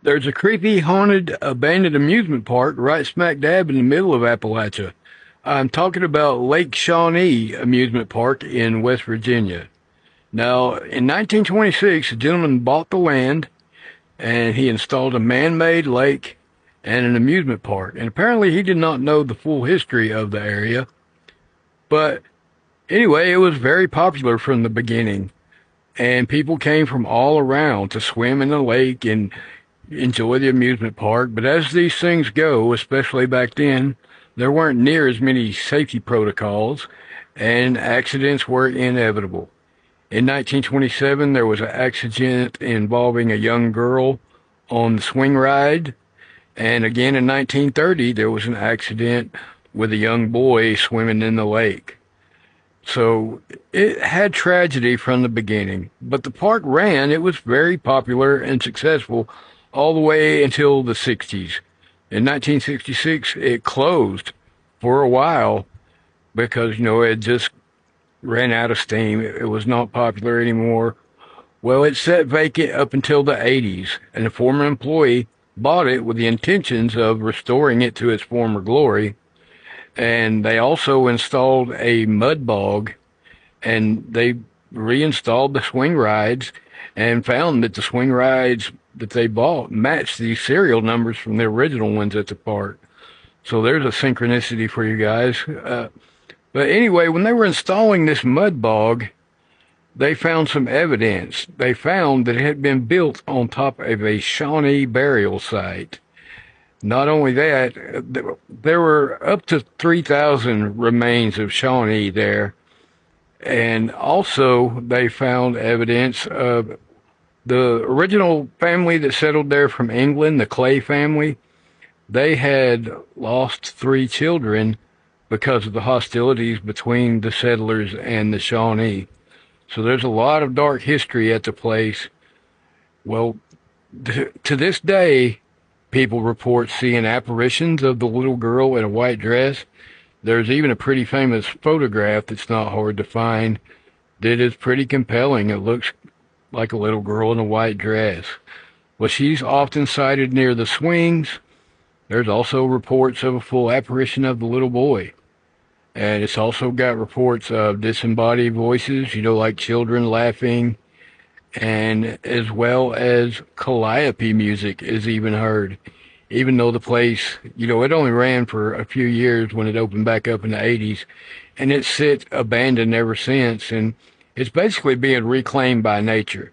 There's a creepy, haunted, abandoned amusement park right smack dab in the middle of Appalachia. I'm talking about Lake Shawnee Amusement Park in West Virginia. Now, in 1926, a gentleman bought the land and he installed a man-made lake and an amusement park. And apparently he did not know the full history of the area. But anyway, it was very popular from the beginning. And people came from all around to swim in the lake and enjoy the amusement park. But as these things go, especially back then, there weren't near as many safety protocols, and accidents were inevitable. In 1927, there was an accident involving a young girl on the swing ride, and again in 1930, there was an accident with a young boy swimming in the lake. So it had tragedy from the beginning, but the park ran. It was very popular and successful all the way until the 60s. In 1966, it closed for a while because, it just ran out of steam. It was not popular anymore. Well, it sat vacant up until the 80s, and a former employee bought it with the intentions of restoring it to its former glory. And they also installed a mud bog, and they reinstalled the swing rides and found that the swing rides that they bought matched the serial numbers from the original ones at the park. So there's a synchronicity for you guys. But anyway, when they were installing this mud bog, they found some evidence. They found that it had been built on top of a Shawnee burial site. Not only that, there were up to 3,000 remains of Shawnee there. And also, they found evidence of the original family that settled there from England, the Clay family. They had lost 3 children because of the hostilities between the settlers and the Shawnee. So there's a lot of dark history at the place. Well, to this day, people report seeing apparitions of the little girl in a white dress. There's even a pretty famous photograph that's not hard to find that is pretty compelling. It looks like a little girl in a white dress. Well, she's often sighted near the swings. There's also reports of a full apparition of the little boy. And it's also got reports of disembodied voices, like children laughing, and as well as calliope music is even heard. Even though the place, it only ran for a few years when it opened back up in the 80s, and it's sit abandoned ever since, and it's basically being reclaimed by nature.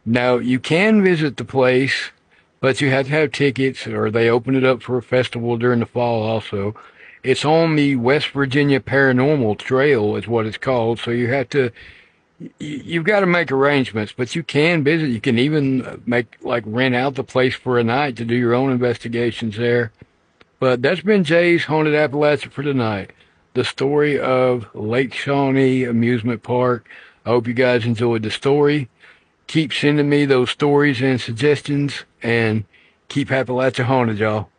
Now, you can visit the place, but you have to have tickets, or they open it up for a festival during the fall also. It's on the West Virginia Paranormal Trail is what it's called, so you've got to make arrangements, but you can visit. You can even rent out the place for a night to do your own investigations there. But that's been Jay's Haunted Appalachia for tonight. The story of Lake Shawnee Amusement Park. I hope you guys enjoyed the story. Keep sending me those stories and suggestions, and keep Appalachia haunted, y'all.